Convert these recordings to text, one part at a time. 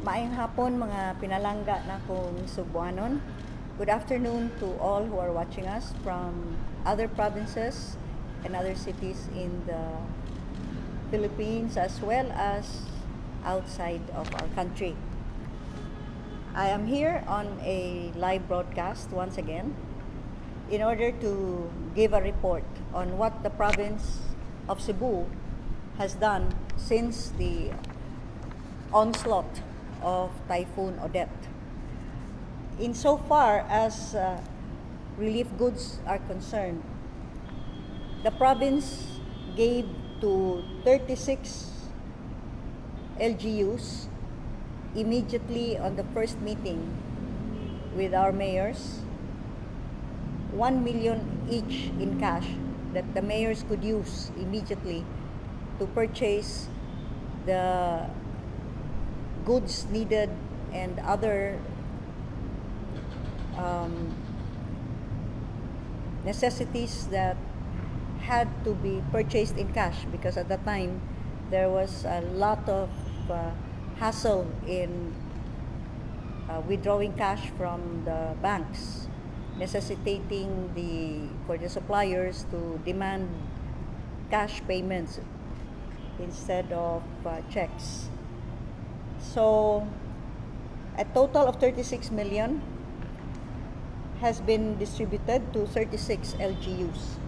Maayong hapon mga pinalangga na kong Cebuanon. Good afternoon to all who are watching us from other provinces and other cities in the Philippines as well as outside of our country. I am here on a live broadcast once again in order to give a report on what the province of Cebu has done since the onslaught of Typhoon Odette. Insofar as relief goods are concerned, the province gave to 36 LGUs immediately on the first meeting with our mayors 1 million each in cash that the mayors could use immediately to purchase the goods needed and other necessities that had to be purchased in cash, because at that time there was a lot of hassle in withdrawing cash from the banks, necessitating for the suppliers to demand cash payments instead of checks. So a total of 36 million has been distributed to 36 LGUs.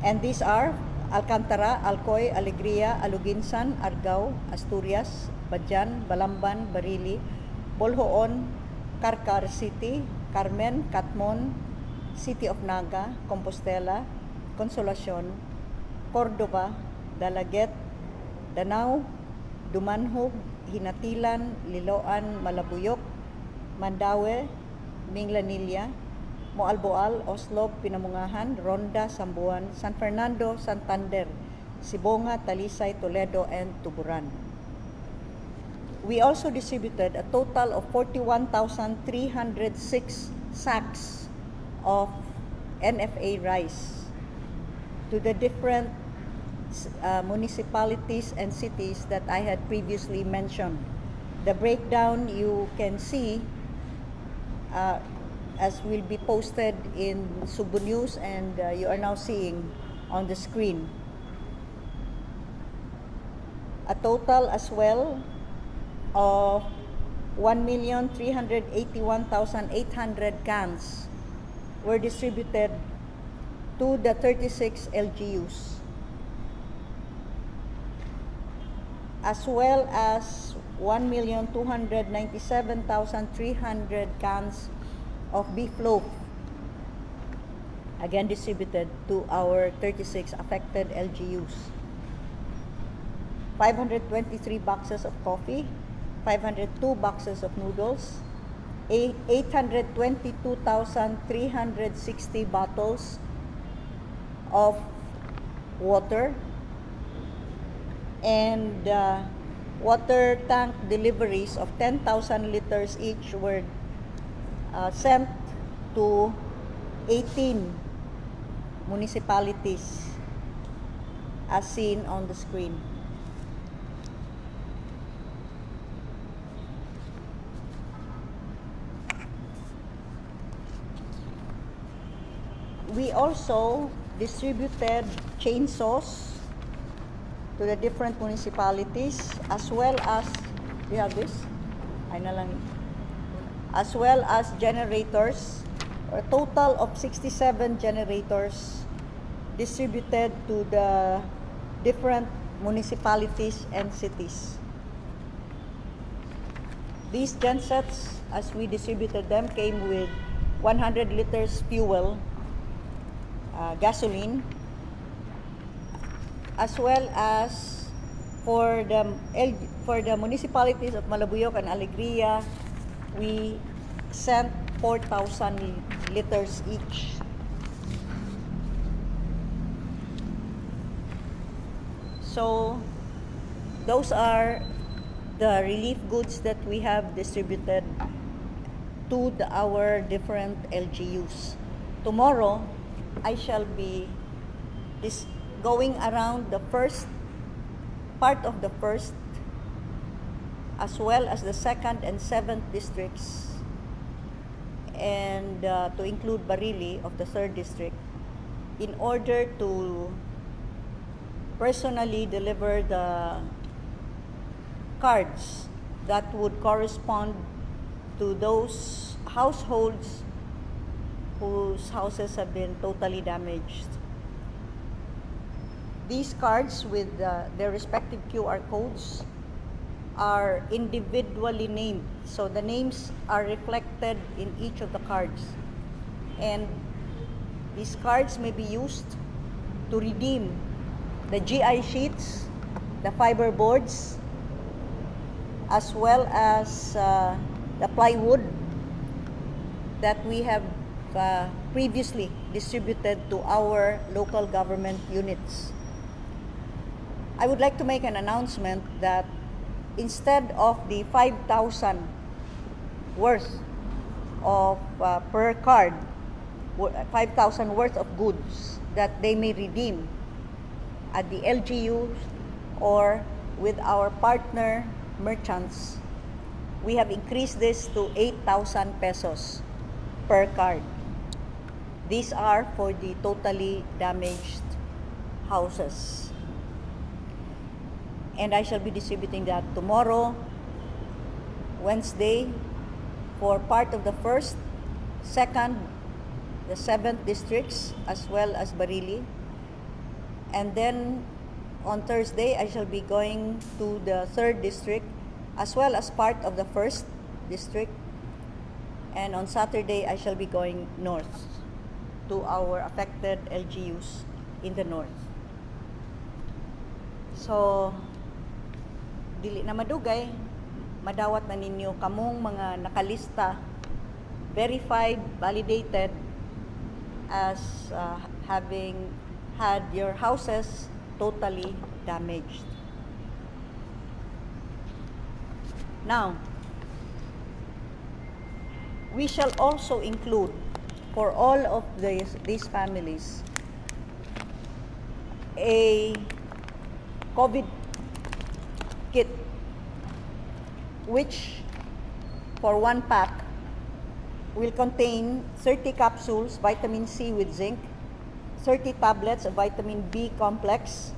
And these are Alcantara, Alcoy, Alegria, Aluginsan, Argao, Asturias, Badyan, Balamban, Barili, Bolhoon, Carcar City, Carmen, Catmon, City of Naga, Compostela, Consolacion, Cordova, Dalaget, Danao, Dumanhog, Hinatilan, Liloan, Malabuyok, Mandaue, Minglanilla, Moalboal, Oslob, Pinamungahan, Ronda, Sambuan, San Fernando, Santander, Sibonga, Talisay, Toledo, and Tuburan. We also distributed a total of 41,306 sacks of NFA rice to the different municipalities and cities that I had previously mentioned. The breakdown you can see as will be posted in Cebu News, and you are now seeing on the screen. A total as well of 1,381,800 cans were distributed to the 36 LGUs, as well as 1,297,300 cans of beef loaf, again distributed to our 36 affected LGUs. 523 boxes of coffee, 502 boxes of noodles, 822,360 bottles of water, and water tank deliveries of 10,000 liters each were sent to 18 municipalities as seen on the screen. We also distributed chainsaws to the different municipalities, as well as, we have this, as well as generators, a total of 67 generators distributed to the different municipalities and cities. These gensets, as we distributed them, came with 100 liters fuel, gasoline, as well as for the municipalities of Malabuyok and Alegria, we sent 4,000 liters each. So those are the relief goods that we have distributed to our different LGUs. Tomorrow, I shall be going around the first part of the first as well as the 2nd and 7th districts, and to include Barili of the 3rd district, in order to personally deliver the cards that would correspond to those households whose houses have been totally damaged. These cards with their respective QR codes are individually named. So the names are reflected in each of the cards. And these cards may be used to redeem the GI sheets, the fiber boards, as well as the plywood that we have previously distributed to our local government units. I would like to make an announcement that instead of the 5,000 worth of per card, 5,000 worth of goods that they may redeem at the LGUs or with our partner merchants, we have increased this to 8,000 pesos per card. These are for the totally damaged houses. And I shall be distributing that tomorrow, Wednesday, for part of the 1st, 2nd, the 7th districts, as well as Barili. And then on Thursday, I shall be going to the 3rd district, as well as part of the 1st district. And on Saturday, I shall be going north to our affected LGUs in the north. So, dili na madugay, madawat na ninyo kamong mga nakalista, verified, validated as having had your houses totally damaged. Now, we shall also include for all of these families a COVID kit, which for 1 pack will contain 30 capsules vitamin C with zinc, 30 tablets of vitamin B complex,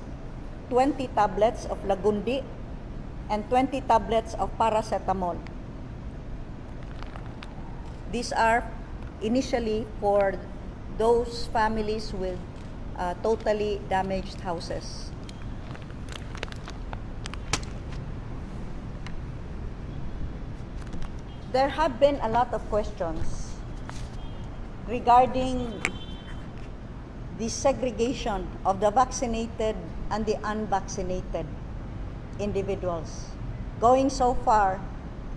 20 tablets of lagundi, and 20 tablets of paracetamol. These are initially for those families with totally damaged houses. There have been a lot of questions regarding the segregation of the vaccinated and the unvaccinated individuals, going so far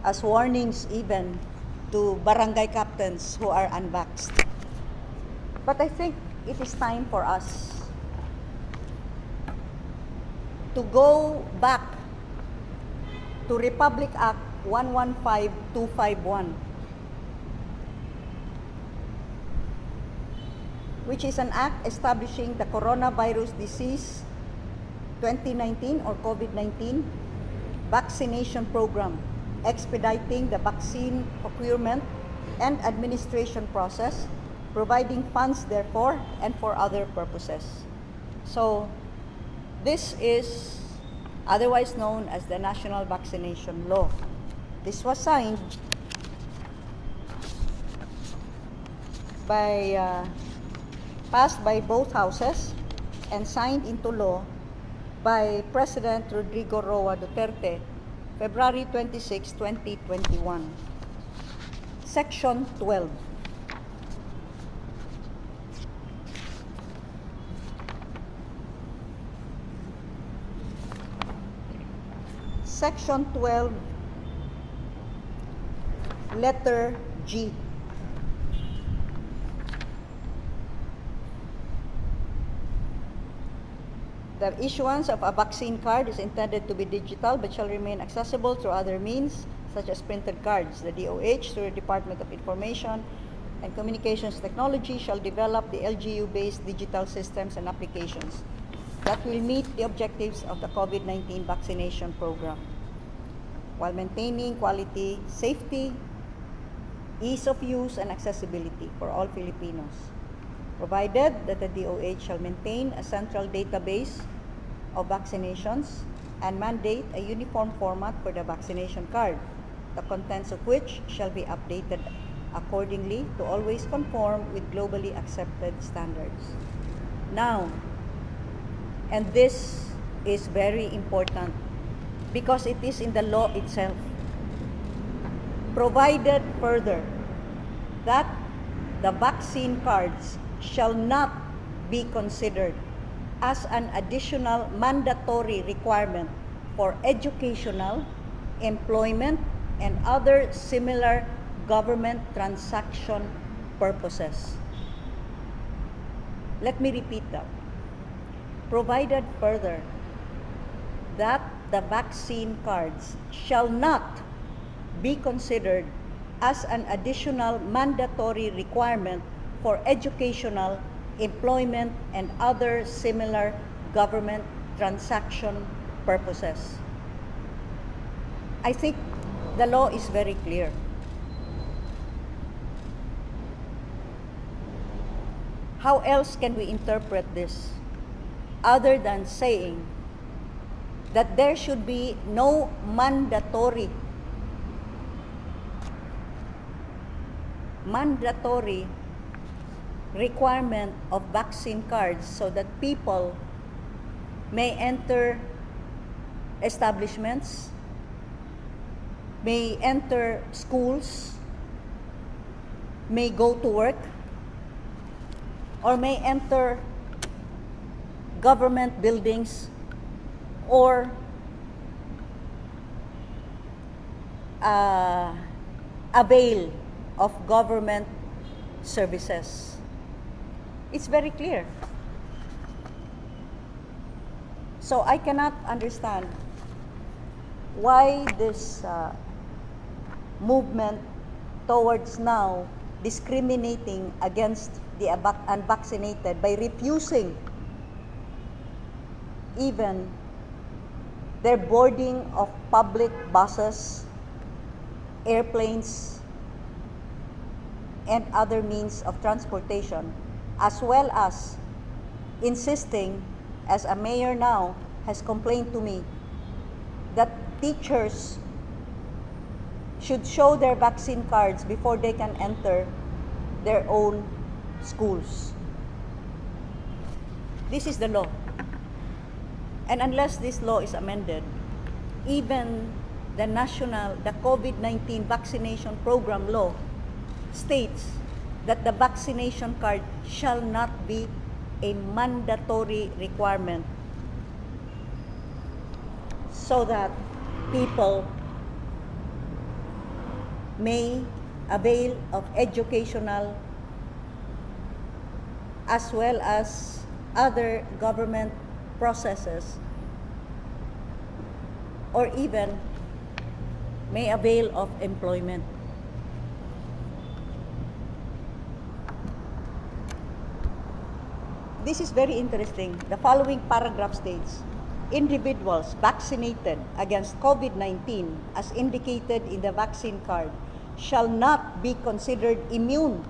as warnings even to barangay captains who are unvaxxed. But I think it is time for us to go back to Republic Act 115251, which is an act establishing the Coronavirus Disease 2019 or COVID-19 vaccination program, expediting the vaccine procurement and administration process, providing funds therefore and for other purposes. So this is otherwise known as the National Vaccination Law. This was signed by passed by both houses and signed into law by President Rodrigo Roa Duterte, February 26, 2021. Section 12. Section 12, letter G. The issuance of a vaccine card is intended to be digital but shall remain accessible through other means such as printed cards. The DOH, through the Department of Information and Communications Technology, shall develop the LGU-based digital systems and applications that will meet the objectives of the COVID-19 vaccination program. while maintaining quality, safety, ease of use, and accessibility for all Filipinos, provided that the DOH shall maintain a central database of vaccinations and mandate a uniform format for the vaccination card, the contents of which shall be updated accordingly to always conform with globally accepted standards. Now, and this is very important because it is in the law itself, provided further that the vaccine cards shall not be considered as an additional mandatory requirement for educational, employment, and other similar government transaction purposes. Let me repeat that. Provided further that the vaccine cards shall not be considered as an additional mandatory requirement for educational, employment, and other similar government transaction purposes. I think the law is very clear. How else can we interpret this other than saying that there should be no mandatory requirement of vaccine cards so that people may enter establishments, may enter schools, may go to work, or may enter government buildings or avail of government services. It's very clear. So I cannot understand why this movement towards now discriminating against the unvaccinated by refusing even their boarding of public buses, airplanes, and other means of transportation, as well as insisting, as a mayor now has complained to me, that teachers should show their vaccine cards before they can enter their own schools. This is the law. And unless this law is amended, even the COVID-19 vaccination program law states that the vaccination card shall not be a mandatory requirement so that people may avail of educational as well as other government processes, or even may avail of employment. This is very interesting. The following paragraph states, individuals vaccinated against COVID-19 as indicated in the vaccine card shall not be considered immune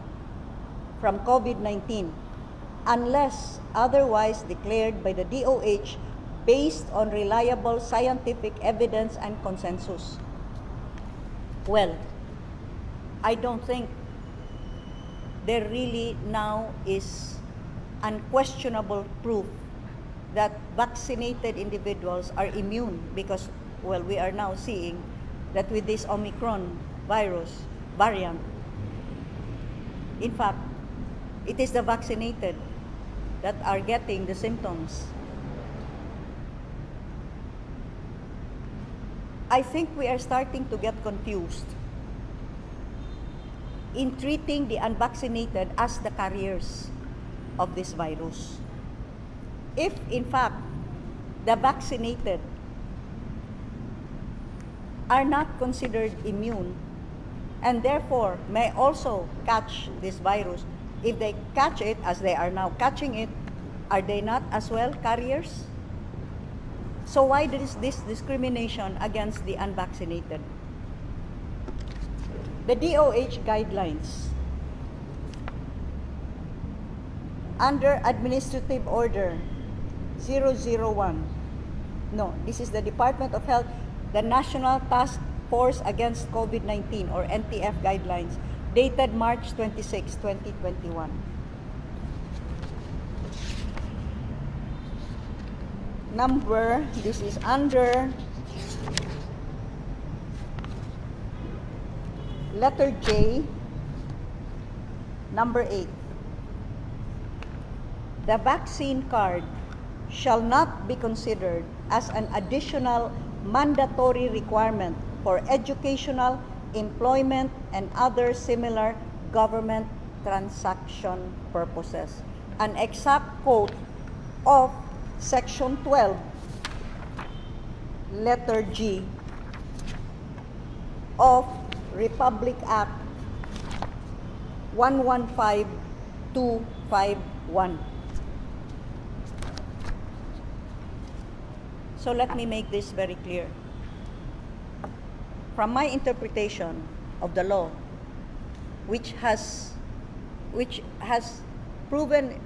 from COVID-19 unless otherwise declared by the DOH based on reliable scientific evidence and consensus. Well, I don't think there really now is unquestionable proof that vaccinated individuals are immune because, well, we are now seeing that with this Omicron virus variant, in fact, it is the vaccinated that are getting the symptoms. I think we are starting to get confused in treating the unvaccinated as the carriers of this virus. If, in fact, the vaccinated are not considered immune and therefore may also catch this virus, if they catch it, as they are now catching it, are they not as well carriers? So why there is this discrimination against the unvaccinated? The DOH guidelines under Administrative Order 001. No, this is the Department of Health, the National Task Force Against COVID-19 or NTF guidelines dated March 26, 2021. This is under letter J, number 8. The vaccine card shall not be considered as an additional mandatory requirement for educational, employment, and other similar government transaction purposes. An exact quote of Section 12, letter G of Republic Act 115251. So let me make this very clear. From my interpretation of the law, which has proven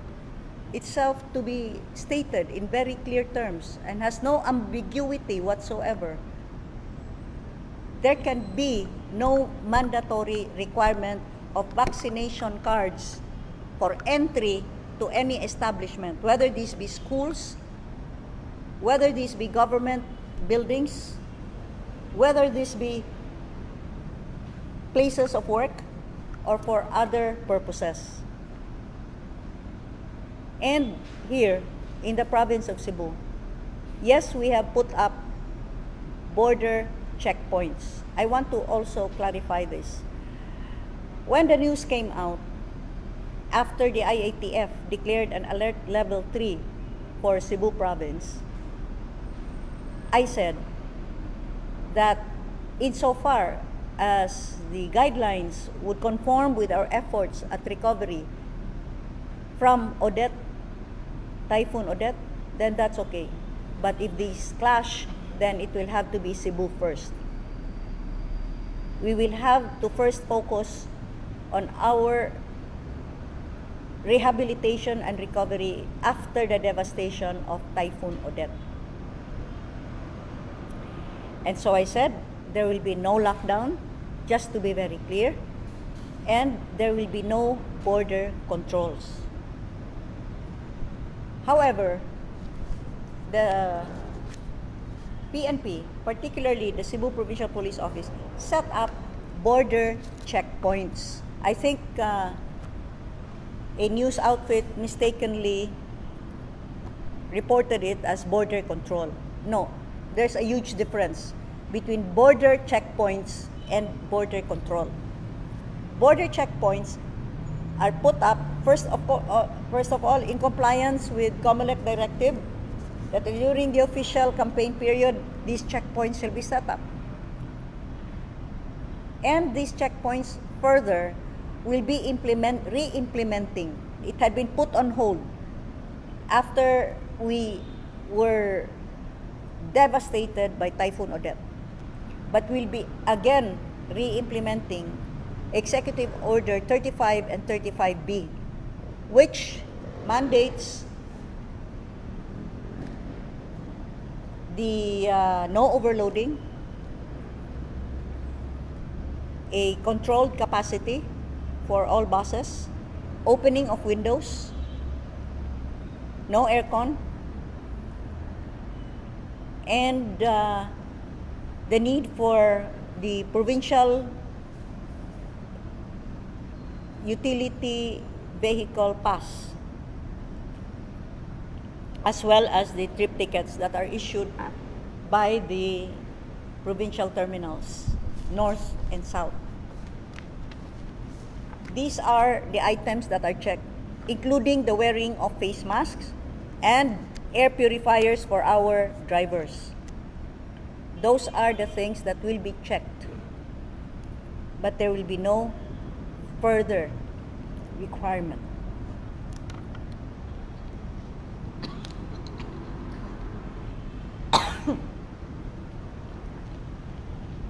itself to be stated in very clear terms and has no ambiguity whatsoever, there can be no mandatory requirement of vaccination cards for entry to any establishment, whether these be schools, whether these be government buildings, whether this be places of work, or for other purposes. And here, in the province of Cebu, yes, we have put up border checkpoints. I want to also clarify this. When the news came out, after the IATF declared an alert level 3 for Cebu province, I said that insofar as the guidelines would conform with our efforts at recovery from Odette, Typhoon Odette, then that's okay. But if these clash, then it will have to be Cebu first. We will have to first focus on our rehabilitation and recovery after the devastation of Typhoon Odette. And so I said, there will be no lockdown, just to be very clear, and there will be no border controls. However, the PNP, particularly the Cebu Provincial Police Office, set up border checkpoints. I think a news outfit mistakenly reported it as border control. No, there's a huge difference between border checkpoints and border control. Border checkpoints are put up, first of all, in compliance with COMELEC directive that during the official campaign period, these checkpoints shall be set up. And these checkpoints further will be re-implementing. It had been put on hold after we were devastated by Typhoon Odette. But we'll be again re-implementing Executive Order 35 and 35B, which mandates the no overloading, a controlled capacity for all buses, opening of windows, no aircon, and the need for the provincial utility vehicle pass, as well as the trip tickets that are issued by the provincial terminals, north and south. These are the items that are checked, including the wearing of face masks and air purifiers for our drivers. Those are the things that will be checked, but there will be no further requirement.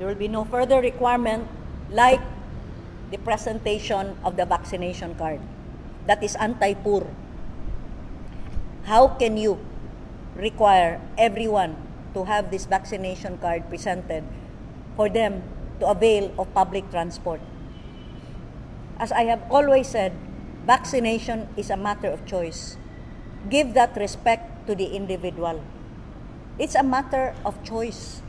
There will be no further requirement like the presentation of the vaccination card. That is anti-poor. How can you require everyone to have this vaccination card presented for them to avail of public transport? As I have always said, vaccination is a matter of choice. Give that respect to the individual. It's a matter of choice.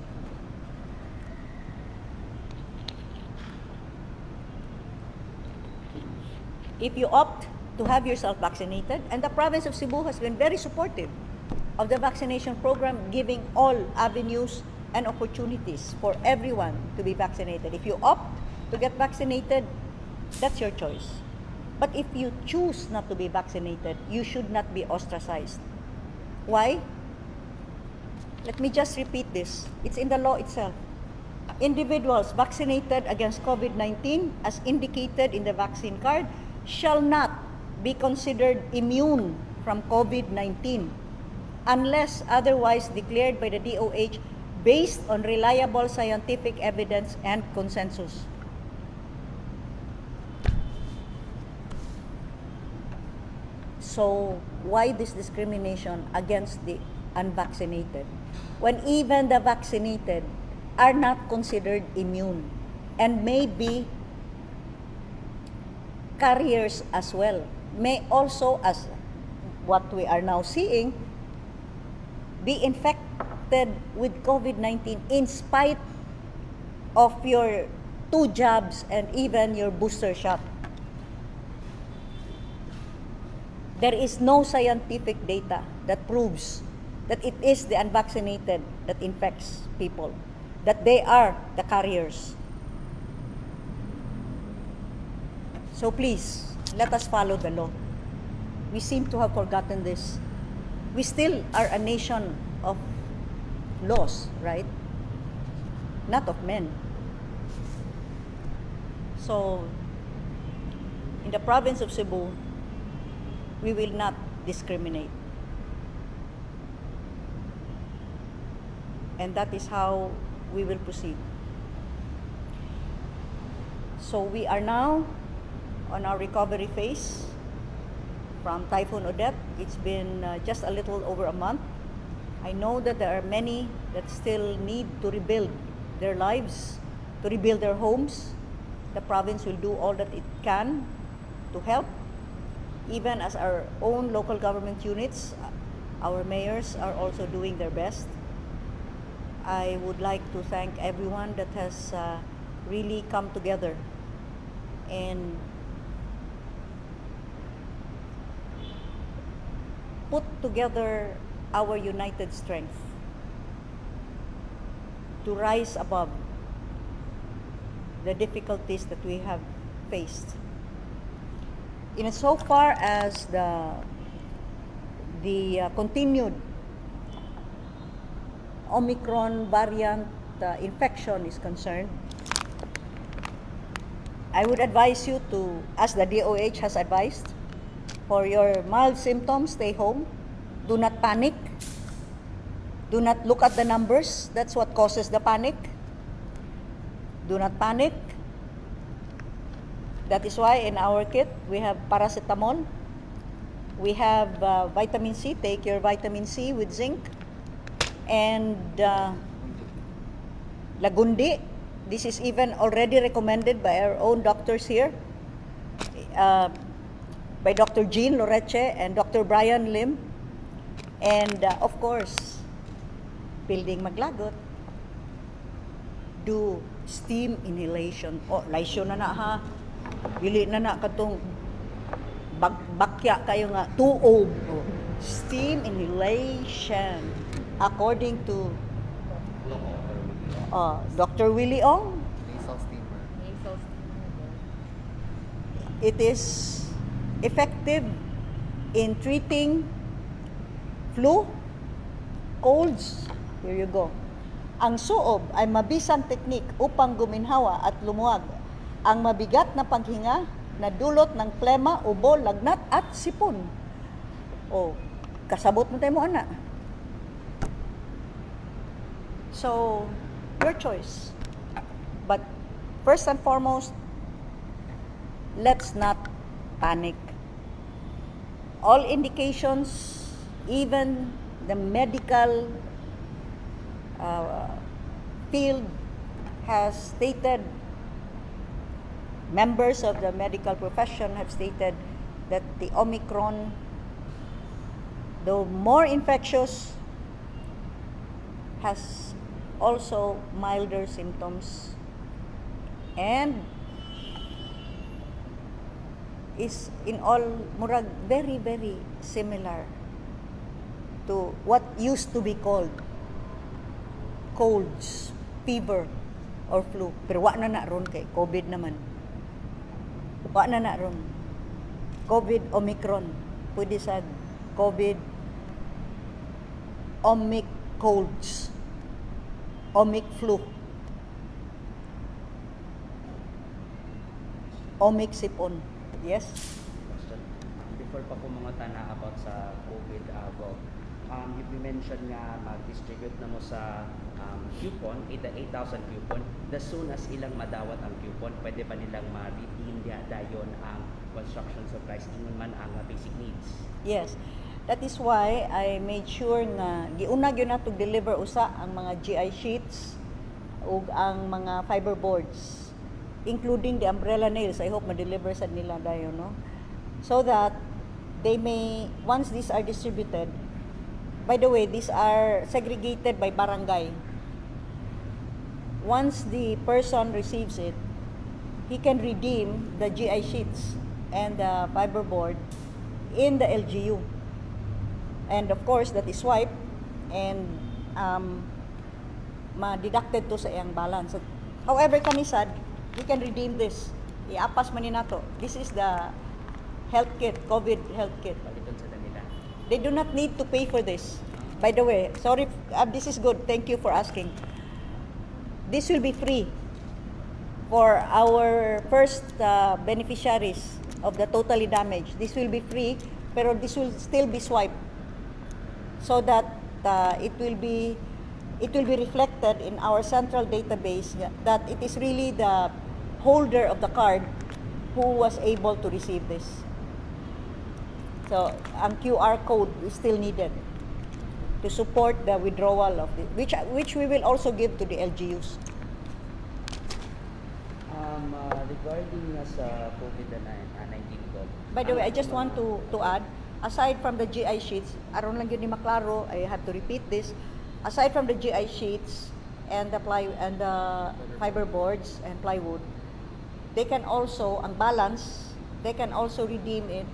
If you opt to have yourself vaccinated, and the province of Cebu has been very supportive of the vaccination program, giving all avenues and opportunities for everyone to be vaccinated. If you opt to get vaccinated, that's your choice. But if you choose not to be vaccinated, you should not be ostracized. Why? Let me just repeat this. It's in the law itself. Individuals vaccinated against COVID-19, as indicated in the vaccine card, shall not be considered immune from COVID-19 unless otherwise declared by the DOH based on reliable scientific evidence and consensus. So why this discrimination against the unvaccinated when even the vaccinated are not considered immune and may be carriers as well, may also, as what we are now seeing, be infected with COVID-19 in spite of your 2 jabs and even your booster shot. There is no scientific data that proves that it is the unvaccinated that infects people, that they are the carriers. So please, let us follow the law. We seem to have forgotten this. We still are a nation of laws, right? Not of men. So, in the province of Cebu, we will not discriminate. And that is how we will proceed. So we are now on our recovery phase from Typhoon Odette. It's been just a little over a month. I know that there are many that still need to rebuild their lives, to rebuild their homes. The province will do all that it can to help. Even as our own local government units, our mayors are also doing their best. I would like to thank everyone that has really come together and put together our united strength to rise above the difficulties that we have faced. In so far as the continued Omicron variant infection is concerned, I would advise you to, as the DOH has advised, for your mild symptoms, stay home. Do not panic. Do not look at the numbers. That's what causes the panic. Do not panic. That is why in our kit, we have paracetamol. We have vitamin C. Take your vitamin C with zinc. And Lagundi. This is even already recommended by our own doctors here. By Dr. Jean Loreche and Dr. Brian Lim. And of course, Building Maglagot, do steam inhalation. O, laisyo na ha. Bili na katong bakya kayo nga tuog. O, steam inhalation. According to Dr. Willie Ong, it is effective in treating flu, colds. Here you go. Ang suob ay mabisang teknik upang guminhawa at lumuwag ang mabigat na paghinga na dulot ng plema, ubo, lagnat at sipon. O, kasabot mo tayo mo, ana. So, your choice. But first and foremost, let's not panic. All indications, even the medical field has stated, members of the medical profession have stated that the Omicron, though more infectious, has also milder symptoms and is in all murag very very similar to what used to be called colds, fever, or flu. Pero wa na ron kay COVID naman. Wa na ron. COVID Omicron. Pwede sa COVID Omic colds. Omic flu. Omic sipon. Yes? Question. Before pa po mga tana about sa COVID, Bob, you mentioned nga mag-distribute na mo sa coupon, 8,000 coupon. As soon as ilang madawat ang coupon, pwede ba nilang ma-redeem dayon ang construction supplies, ingon man ang basic needs? Yes. That is why I made sure na giuna gyud na to deliver usa ang mga GI sheets ug ang mga fiber boards, including the umbrella nails. I hope ma-deliver sa nila dayon, no? So that they may, once these are distributed, by the way, these are segregated by barangay. Once the person receives it, he can redeem the GI sheets and the fiberboard in the LGU. And of course, that is swiped and ma-deducted to sa iyang balance. However, kanisad, you can redeem this. Iapas man ni nato. This is the health kit, COVID health kit. Paliton sa nila. They do not need to pay for this. By the way, sorry, this is good. Thank you for asking. This will be free for our first beneficiaries of the totally damaged. This will be free, pero this will still be swiped so that it will be reflected in our central database that it is really the holder of the card who was able to receive this. So, ang QR code is still needed to support the withdrawal of it, which we will also give to the LGUs. Regarding sa COVID-19 go. By the way, I just want to add, aside from the GI sheets, aron lang yun ni maklaro, I have to repeat this. Aside from the GI sheets and the fiber boards and plywood, they can also, ang balance, they can also redeem it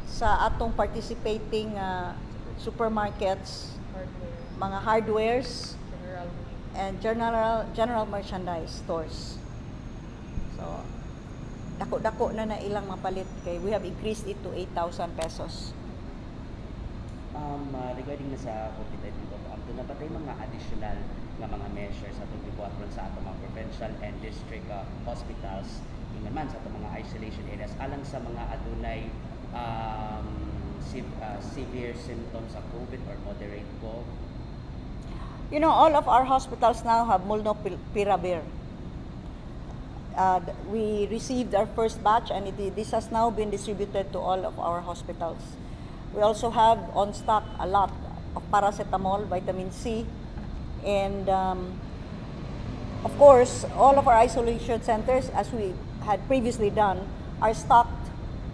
sa atong participating supermarkets, mga hardwares, and general merchandise stores. So, dako-dako na ilang mapalit kay we have increased it to 8,000 pesos. Regarding na sa COVID-19 go, doon na ba tayo mga additional nga mga measures atong gibuhat sa atong mga provincial and district hospitals, ingon man sa atong mga isolation areas alang sa mga adunay severe symptoms of COVID or moderate go? You know, all of our hospitals now have molnupiravir. We received our first batch and this has now been distributed to all of our hospitals. We also have on stock a lot of paracetamol, vitamin C, and of course, all of our isolation centers, as we had previously done, are stocked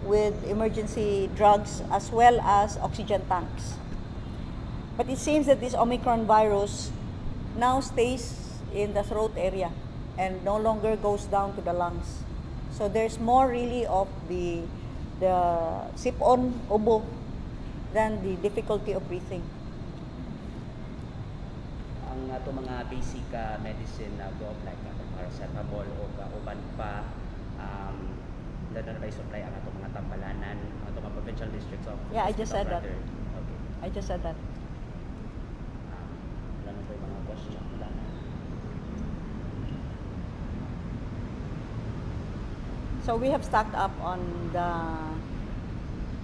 with emergency drugs as well as oxygen tanks. But it seems that this Omicron virus now stays in the throat area and no longer goes down to the lungs. So there's more really of the sip-on ubo than the difficulty of breathing. Ang ato mga basic medicine na go like paracetamol o uban pa na ba supply ang ato mga tambalanan, ato mga provincial districts of Yeah, I just said that. Okay. I just said that. Wala na ba yung mga question? Wala na. So we have stocked up on the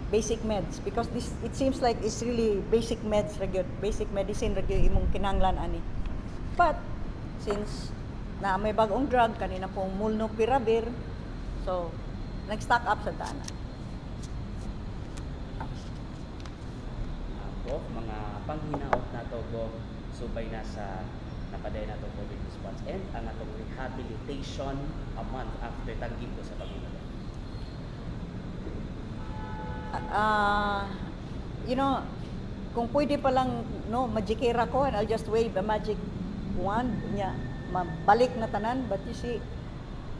basic meds because it seems like it's really basic meds, basic medicine imong kinahanglan ani. But since na may bagong drug kanina pong molnupiravir. So nag-stock up sa dana. Go, mga panghinaot na to go, subay na sa napaday na to COVID response and ang atong rehabilitation a month after tanggip ko sa Panginoon. You know, kung pwede pa lang, no, magikira ko and I'll just wave a magic wand niya, mabalik na tanan. But you see,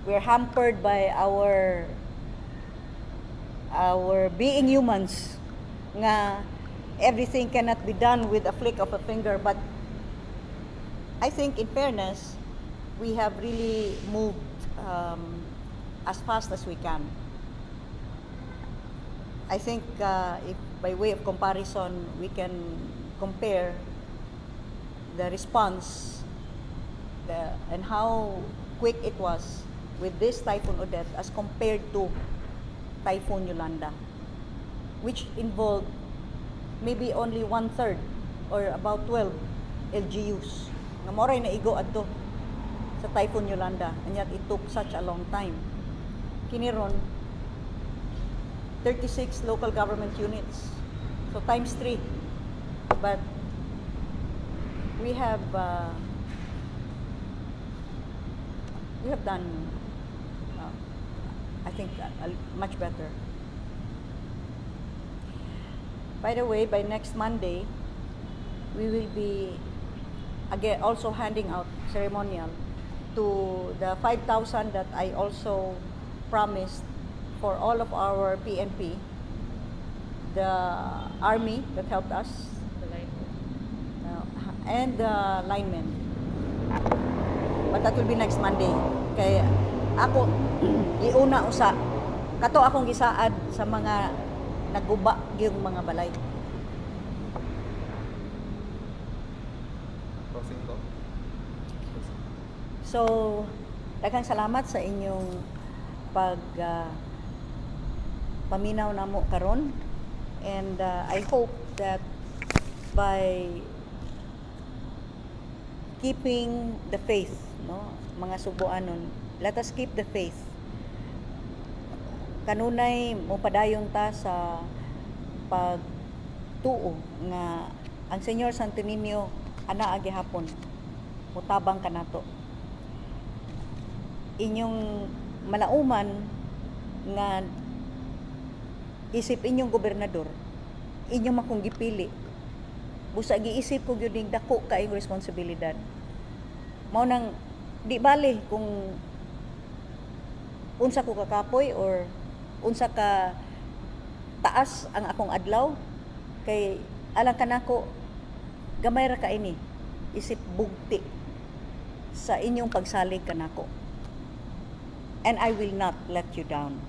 we're hampered by our being humans, nga everything cannot be done with a flick of a finger. But I think, in fairness, we have really moved as fast as we can. I think if by way of comparison, we can compare the response and how quick it was with this Typhoon Odette as compared to Typhoon Yolanda, which involved maybe only 1/3 or about 12 LGUs. Nga moray na igo adto sa Typhoon Yolanda, and yet it took such a long time. Kiniron 36 local government units. So times 3. But we have done I think much better. By the way, by next Monday, we will be again also handing out ceremonial to the 5,000 that I also promised for all of our PNP, the army that helped us, and the linemen. But that will be next Monday. Kaya ako, iuna usa, kato akong gisaad sa mga naguba yung mga balay. So, daghang salamat sa inyong paminaw namo karon, and I hope that by keeping the faith, no, mga Subuanon, let us keep the faith. Kanunay mo padayon ta sa pagtuo nga ang Senyor Santo Niño anaa gihapon mutabang kanato. Inyong malauman nga isip inyong gobernador, inyong makong gipili, busa giisip ko gyud ning dako kaayong responsibilidad. Mao nang di bali kung unsa ko kakapoy or unsa ka taas ang akong adlaw, kay alang kanako gamay ra ka ini isip bugti sa inyong pagsalig kanako. And I will not let you down.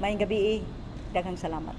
Maayong gabi, daghang salamat.